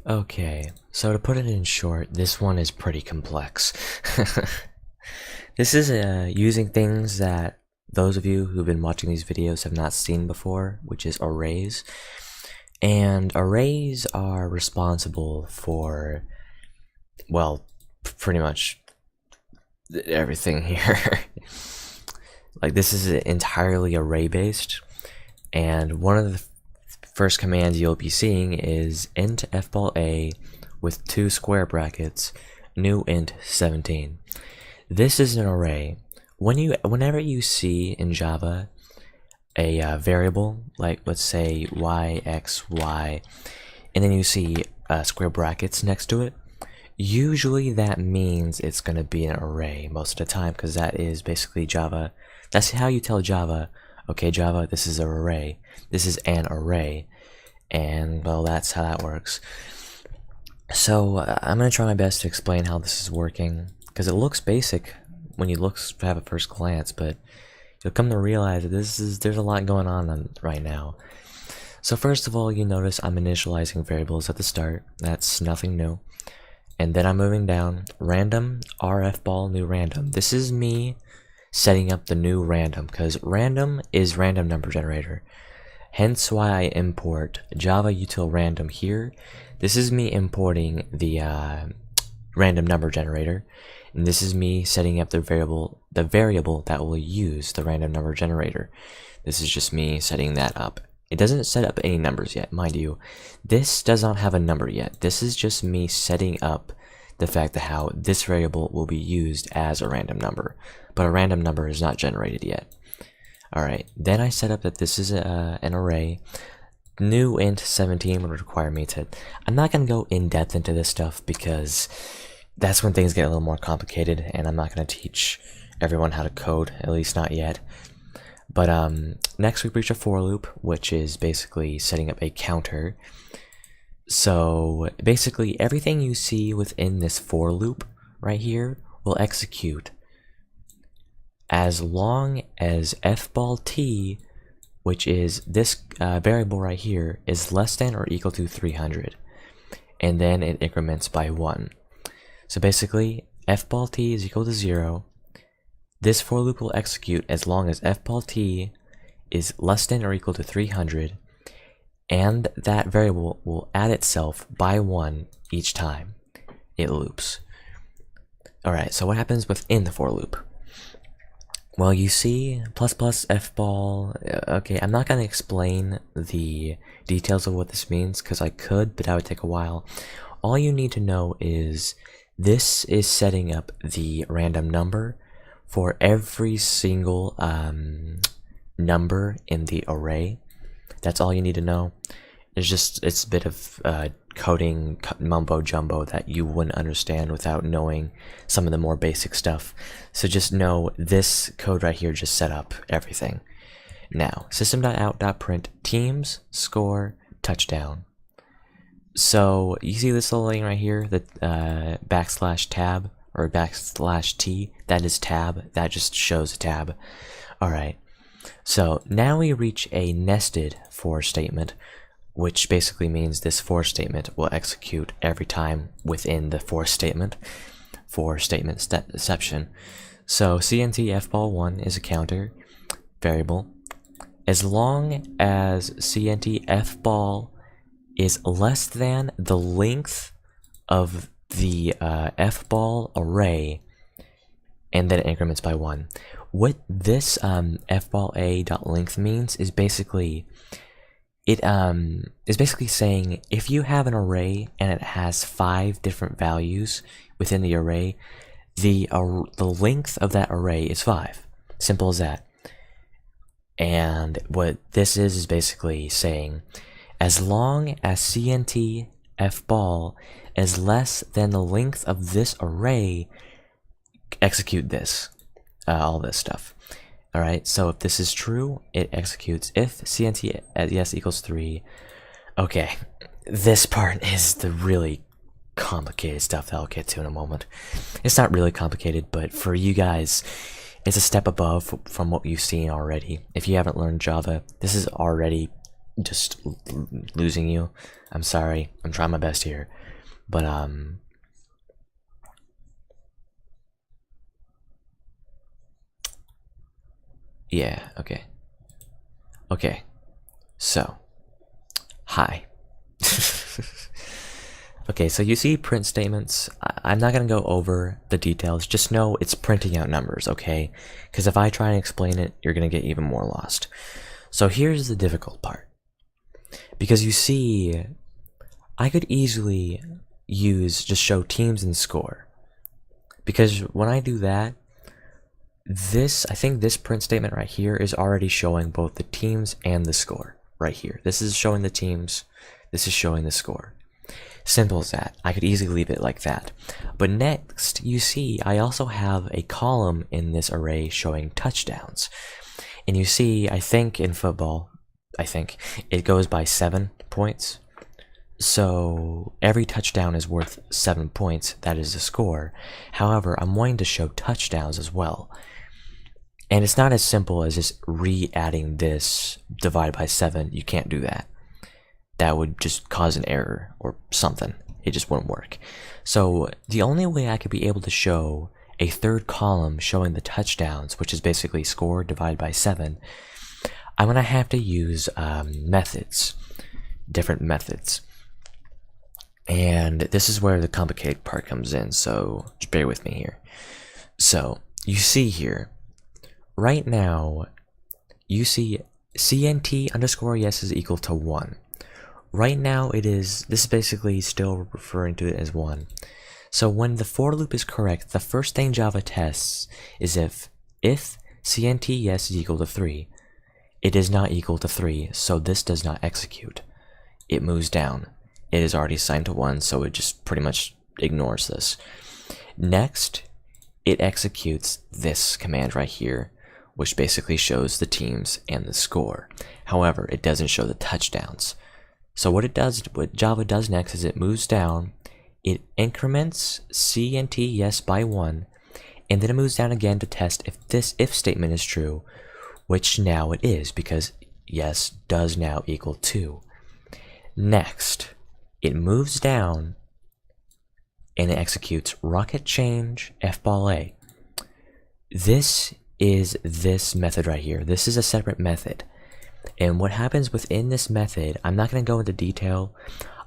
Okay, so to put it in short, this one is pretty complex. This is using things that those of you who've been watching these videos have not seen before, which is arrays. And arrays are responsible for, well, pretty much everything here. Like, this is entirely array based, and one of the first commands you'll be seeing is int fball a with 2 square brackets, new int 17. This is an array. Whenever you see in Java a variable, like let's say y, x, y, and then you see square brackets next to it, usually that means it's going to be an array most of the time, because that is basically Java. That's how you tell Java, okay, Java, this is an array. This is an array. And, well, that's how that works. So, I'm going to try my best to explain how this is working, because it looks basic when you have a first glance, but you'll come to realize that there's a lot going on right now. So first of all, you notice I'm initializing variables at the start. That's nothing new. And then I'm moving down, random, rfball, new random. This is me setting up the new random, because random is random number generator. Hence why I import java util random here. This is me importing the random number generator, and this is me setting up the variable that will use the random number generator. This is just me setting that up. It doesn't set up any numbers yet, mind you. This does not have a number yet. This is just me setting up the fact that how this variable will be used as a random number, but a random number is not generated yet. Alright, then I set up that this is an array. New int 17 would require me to... I'm not going to go in depth into this stuff because that's when things get a little more complicated, and I'm not going to teach everyone how to code, at least not yet. But next we reach a for loop, which is basically setting up a counter. So basically everything you see within this for loop right here will execute as long as fball t, which is this variable right here, is less than or equal to 300, and then it increments by 1. So basically fball t is equal to 0. This for loop will execute as long as fball t is less than or equal to 300, and that variable will add itself by 1 each time it loops. Alright, so what happens within the for loop? Well, you see plus fball. Okay, I'm not going to explain the details of what this means because I could, but that would take a while. All you need to know is this is setting up the random number for every single number in the array. That's all you need to know. It's a bit of coding mumbo jumbo that you wouldn't understand without knowing some of the more basic stuff. So just know this code right here just set up everything. Now, system.out.print teams score touchdown. So you see this little thing right here, the backslash tab or backslash t, that is tab, that just shows a tab. Alright, so now we reach a nested for statement, which basically means this for statement will execute every time within the for statement exception. So cnt fball1 is a counter variable. As long as cnt fball is less than the length of the fball array, and then it increments by 1. What this fball a.length means is basically saying if you have an array and it has 5 different values within the array, the length of that array is 5. Simple as that. And what this is basically saying, as long as cnt fball is less than the length of this array, execute this, all this stuff. Alright, so if this is true, it executes if cnt at yes equals 3. Okay, this part is the really complicated stuff that I'll get to in a moment. It's not really complicated, but for you guys, it's a step above from what you've seen already. If you haven't learned Java, this is already just losing you. I'm sorry. I'm trying my best here. But yeah, okay. Okay. So, hi. Okay, so you see print statements. I'm not gonna go over the details, just know it's printing out numbers, okay? Because if I try and explain it, you're gonna get even more lost. So here's the difficult part. Because you see, I could easily just show teams and score. Because when I do that, I think this print statement right here is already showing both the teams and the score right here. This is showing the teams, this is showing the score. Simple as that. I could easily leave it like that. But next, you see, I also have a column in this array showing touchdowns. And you see, I think in football, it goes by 7 points. So every touchdown is worth 7 points. That is the score. However, I'm wanting to show touchdowns as well. And it's not as simple as just re-adding this divided by 7. You can't do that. That would just cause an error or something. It just wouldn't work. So the only way I could be able to show a third column showing the touchdowns, which is basically score divided by 7, I'm gonna have to use methods, different methods. And this is where the complicated part comes in, so just bear with me here. So you see here, right now, you see CNT underscore yes is equal to 1. Right now this is basically still referring to it as 1. So when the for loop is correct, the first thing Java tests is if CNT yes is equal to 3, it is not equal to 3, so this does not execute. It moves down. It is already assigned to 1, so it just pretty much ignores this. Next, it executes this command right here, which basically shows the teams and the score. However, it doesn't show the touchdowns. So what Java does next is it moves down, it increments CNT yes by 1, and then it moves down again to test if this if statement is true, which now it is, because yes does now equal 2. Next, it moves down and it executes rocket change fball a. This is this method right here. This is a separate method. And what happens within this method, I'm not going to go into detail.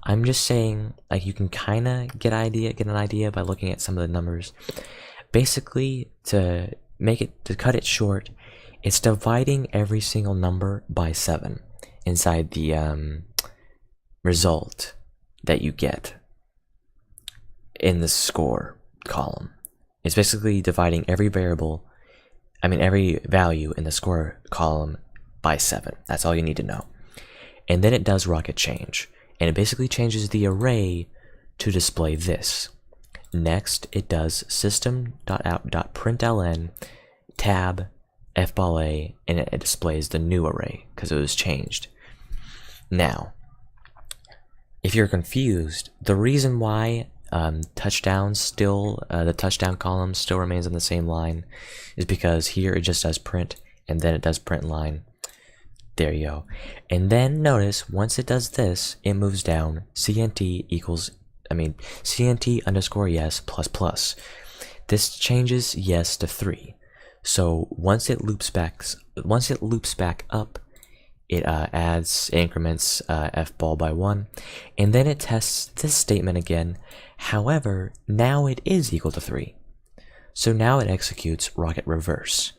I'm just saying, like, you can kind of get an idea by looking at some of the numbers. Basically, to cut it short, it's dividing every single number by 7 inside the result that you get in the score column. It's basically dividing every value in the score column by 7. That's all you need to know. And then it does rocket change, and it basically changes the array to display this. Next, it does system.out.println tab fball a, and it displays the new array because it was changed. Now, if you're confused, the reason why the touchdown column still remains on the same line is because here it just does print, and then it does print line. There you go. And then notice, once it does this, it moves down CNT underscore yes plus plus. This changes yes to 3. So once it loops back up, it increments fball by 1, and then it tests this statement again. However, now it is equal to 3. So now it executes rocket reverse.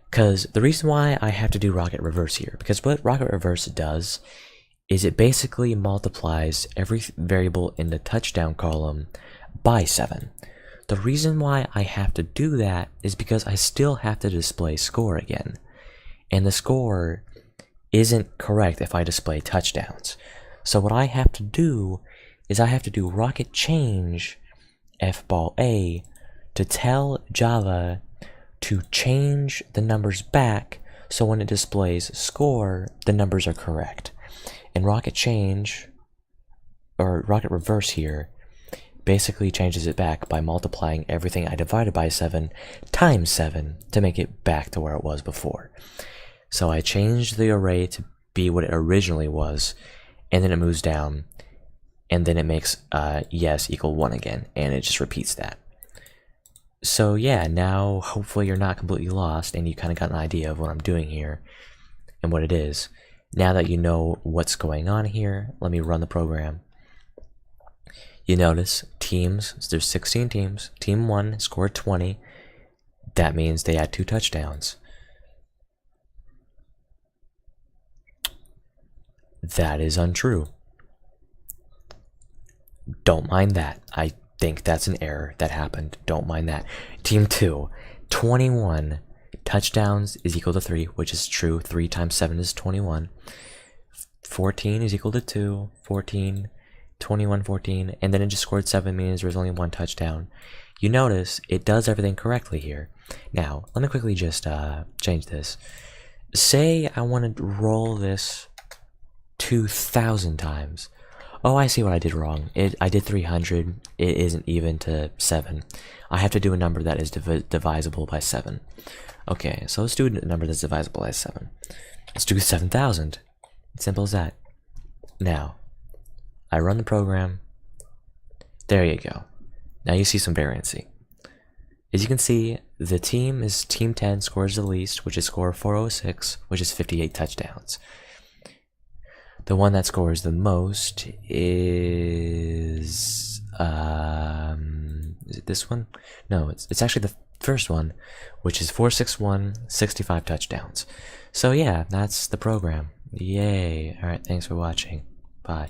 Because the reason why I have to do rocket reverse here, because what rocket reverse does is it basically multiplies every variable in the touchdown column by 7. The reason why I have to do that is because I still have to display score again, and the score isn't correct if I display touchdowns. So what I have to do is I have to do rocket change fball a to tell Java to change the numbers back, so when it displays score, the numbers are correct. And rocket change, or rocket reverse here, basically changes it back by multiplying everything I divided by 7 times 7 to make it back to where it was before. So I changed the array to be what it originally was, and then it moves down, and then it makes yes equal 1 again, and it just repeats that. So yeah, now hopefully you're not completely lost and you kind of got an idea of what I'm doing here and what it is. Now that you know what's going on here, let me run the program. You notice teams, so there's 16 teams. Team 1 scored 20. That means they had 2 touchdowns. That is untrue. Don't mind that. I think that's an error that happened. Don't mind that. Team 2, 21 touchdowns is equal to 3, which is true. 3 times 7 is 21. 14 is equal to 2. 14, 21, 14, and then it just scored 7, means there's only 1 touchdown. You notice it does everything correctly here. Now, let me quickly just change this. Say I want to roll this 2,000 times. Oh, I see what I did wrong. I did 300. It isn't even to 7. I have to do a number that is divisible by 7. Okay, so let's do a number that's divisible by 7. Let's do 7,000. Simple as that. Now, I run the program. There you go. Now you see some variancy. As you can see, the team is Team 10 scores the least, which is score 406, which is 58 touchdowns. The one that scores the most is it this one? No, it's actually the first one, which is 461, 65 touchdowns. So yeah, that's the program. Yay. Alright, thanks for watching. Bye.